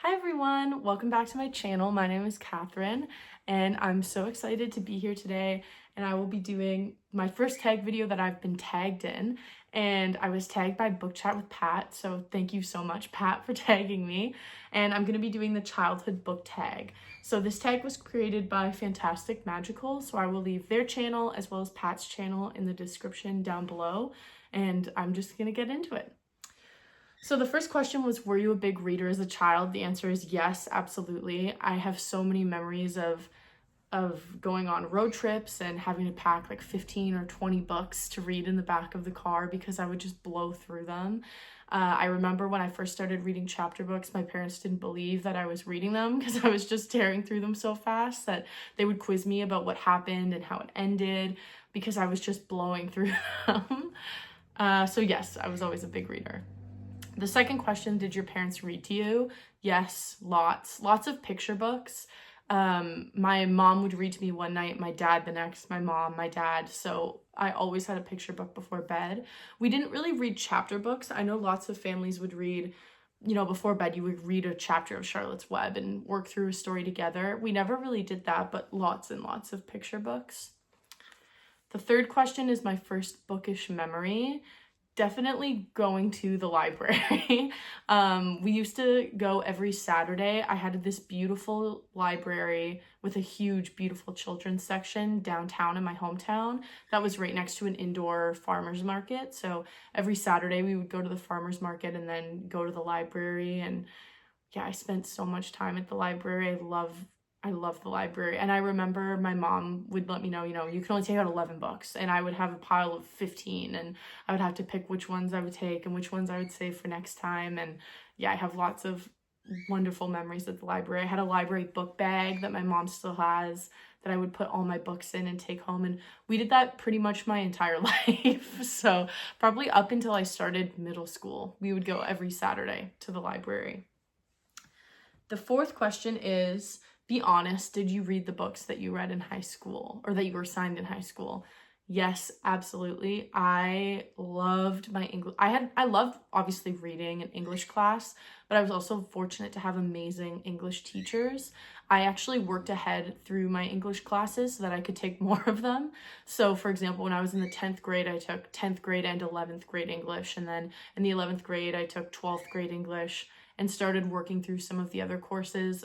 Hi everyone, welcome back to my channel. My name is Catherine and I'm so excited to be here today, and I will be doing my first tag video that I've been tagged in, and I was tagged by Book Chat with Pat, so thank you so much Pat for tagging me. And I'm going to be doing the childhood book tag. So this tag was created by Fantastic Magical, so I will leave their channel as well as Pat's channel in the description down below, and I'm just going to get into it. So the first question was, were you a big reader as a child? The answer is yes, absolutely. I have so many memories of going on road trips and having to pack like 15 or 20 books to read in the back of the car because I would just blow through them. I remember when I first started reading chapter books, my parents didn't believe that I was reading them because I was just tearing through them so fast that they would quiz me about what happened and how it ended because I was just blowing through them. So yes, I was always a big reader. The second question, did your parents read to you? Yes, lots of picture books. My mom would read to me one night, my dad the next, my mom, my dad. So I always had a picture book before bed. We didn't really read chapter books. I know lots of families would read, before bed, you would read a chapter of Charlotte's Web and work through a story together. We never really did that, but lots and lots of picture books. The third question is my first bookish memory. Definitely going to the library. We used to go every Saturday. I had this beautiful library with a huge, beautiful children's section downtown in my hometown that was right next to an indoor farmer's market. So every Saturday we would go to the farmer's market and then go to the library. And yeah, I spent so much time at the library. I love the library. And I remember my mom would let me know, you can only take out 11 books. And I would have a pile of 15 and I would have to pick which ones I would take and which ones I would save for next time. And yeah, I have lots of wonderful memories at the library. I had a library book bag that my mom still has that I would put all my books in and take home. And we did that pretty much my entire life. So probably up until I started middle school, we would go every Saturday to the library. The fourth question is, be honest, did you read the books that you read in high school or that you were assigned in high school? Yes, absolutely. I loved my English. I loved obviously reading in English class, but I was also fortunate to have amazing English teachers. I actually worked ahead through my English classes so that I could take more of them. So for example, when I was in the 10th grade, I took 10th grade and 11th grade English. And then in the 11th grade, I took 12th grade English and started working through some of the other courses,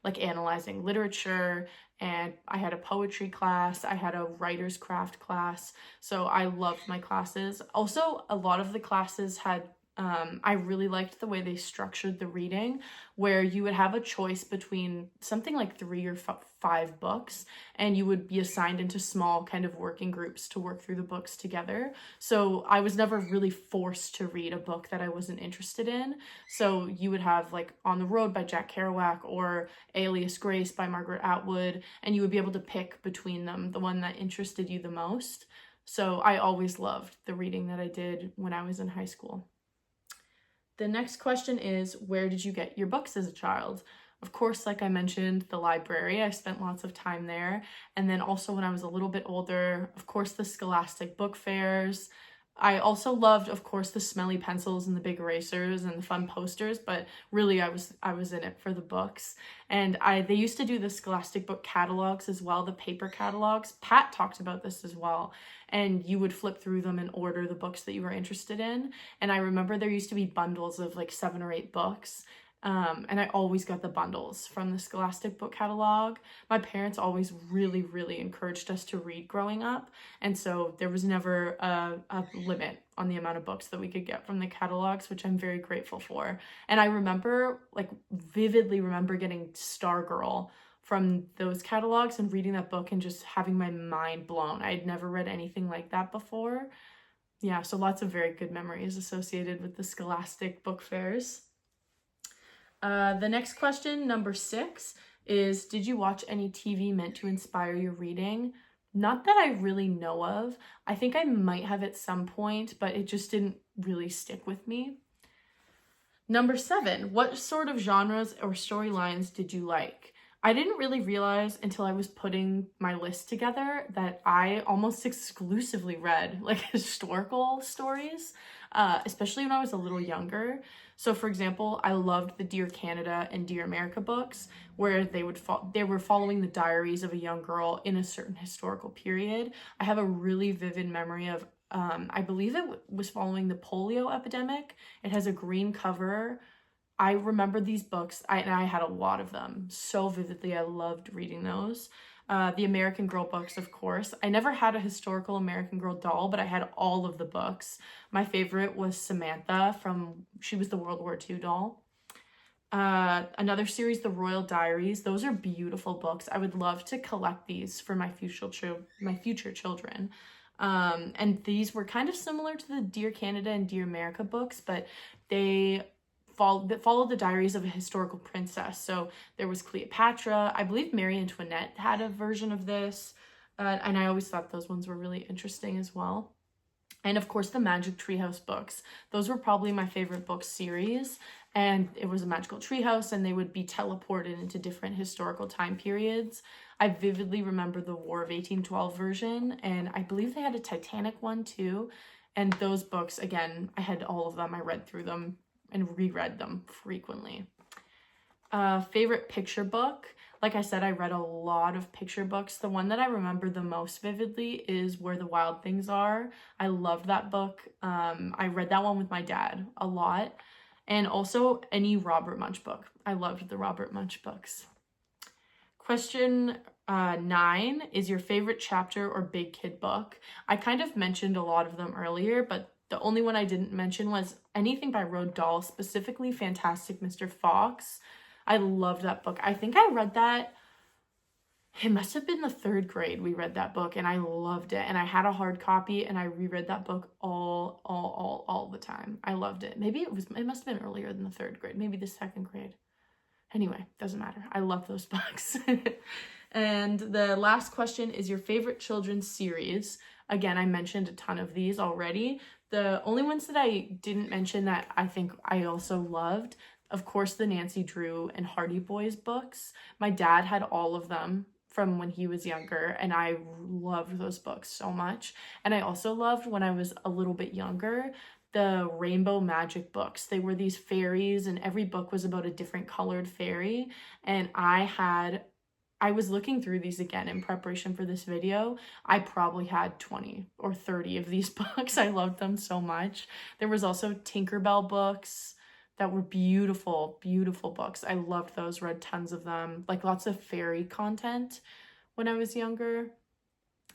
like analyzing literature, and I had a poetry class, I had a writer's craft class, so I loved my classes. Also, a lot of the classes had, I really liked the way they structured the reading, where you would have a choice between something like 3 or 5 books, and you would be assigned into small kind of working groups to work through the books together. So I was never really forced to read a book that I wasn't interested in. So you would have like On the Road by Jack Kerouac or Alias Grace by Margaret Atwood, and you would be able to pick between them, the one that interested you the most. So I always loved the reading that I did when I was in high school. The next question is, where did you get your books as a child? Of course, like I mentioned, the library. I spent lots of time there. And then also when I was a little bit older, of course, the Scholastic book fairs. I also loved, of course, the smelly pencils and the big erasers and the fun posters, but really I was in it for the books. And they used to do the Scholastic book catalogs as well, the paper catalogs. Pat talked about this as well. And you would flip through them and order the books that you were interested in. And I remember there used to be bundles of like 7 or 8 books. And I always got the bundles from the Scholastic book catalog. My parents always really, really encouraged us to read growing up. And so there was never a limit on the amount of books that we could get from the catalogs, which I'm very grateful for. And I remember, like vividly remember getting Stargirl from those catalogs and reading that book and just having my mind blown. I had never read anything like that before. Yeah, so lots of very good memories associated with the Scholastic book fairs. The next question, number 6, is, did you watch any TV meant to inspire your reading? Not that I really know of. I think I might have at some point, but it just didn't really stick with me. Number 7, what sort of genres or storylines did you like? I didn't really realize until I was putting my list together that I almost exclusively read like historical stories, especially when I was a little younger. So for example, I loved the Dear Canada and Dear America books, where they were following the diaries of a young girl in a certain historical period. I have a really vivid memory of, I believe it was following the polio epidemic. It has a green cover. I remember these books, and I had a lot of them so vividly. I loved reading those. The American Girl books, of course. I never had a historical American Girl doll, but I had all of the books. My favorite was Samantha she was the World War II doll. Another series, The Royal Diaries. Those are beautiful books. I would love to collect these for my future children. And these were kind of similar to the Dear Canada and Dear America books, but they followed the diaries of a historical princess. So there was Cleopatra. I believe Marie Antoinette had a version of this. And I always thought those ones were really interesting as well. And of course, the Magic Treehouse books. Those were probably my favorite book series. And it was a magical treehouse, and they would be teleported into different historical time periods. I vividly remember the War of 1812 version, and I believe they had a Titanic one too. And those books, again, I had all of them. I read through them and reread them frequently. Favorite picture book. Like I said, I read a lot of picture books. The one that I remember the most vividly is Where the Wild Things Are. I loved that book. I read that one with my dad a lot. And also any Robert Munsch book. I loved the Robert Munsch books. Question 9 is your favorite chapter or big kid book. I kind of mentioned a lot of them earlier, but the only one I didn't mention was anything by Roald Dahl, specifically Fantastic Mr. Fox. I loved that book. I think I read that, it must have been the 3rd grade we read that book, and I loved it. And I had a hard copy, and I reread that book all the time. I loved it. Maybe it must have been earlier than the 3rd grade, maybe the 2nd grade. Anyway, doesn't matter. I love those books. And the last question is your favorite children's series. Again, I mentioned a ton of these already. The only ones that I didn't mention that I think I also loved, of course, the Nancy Drew and Hardy Boys books. My dad had all of them from when he was younger, and I loved those books so much. And I also loved, when I was a little bit younger, the Rainbow Magic books. They were these fairies, and every book was about a different colored fairy. And I was looking through these again in preparation for this video. I probably had 20 or 30 of these books. I loved them so much. There was also Tinkerbell books that were beautiful, beautiful books. I loved those, read tons of them, like lots of fairy content when I was younger.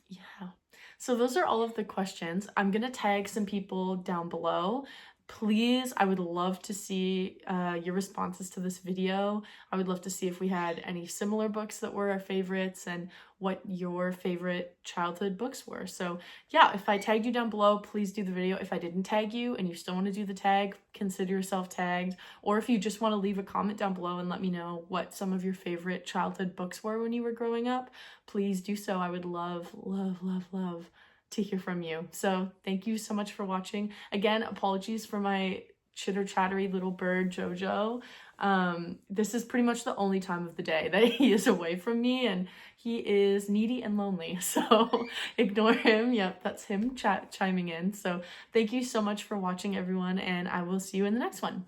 Yeah. So those are all of the questions. I'm going to tag some people down below. Please, I would love to see your responses to this video. I would love to see if we had any similar books that were our favorites and what your favorite childhood books were. So yeah, if I tagged you down below, please do the video. If I didn't tag you and you still want to do the tag, consider yourself tagged. Or if you just want to leave a comment down below and let me know what some of your favorite childhood books were when you were growing up, please do so. I would love, love, love, love to hear from you. So thank you so much for watching. Again, apologies for my chitter chattery little bird Jojo. This is pretty much the only time of the day that he is away from me, and he is needy and lonely, so ignore him. Yep, that's him chiming in. So thank you so much for watching, everyone, and I will see you in the next one.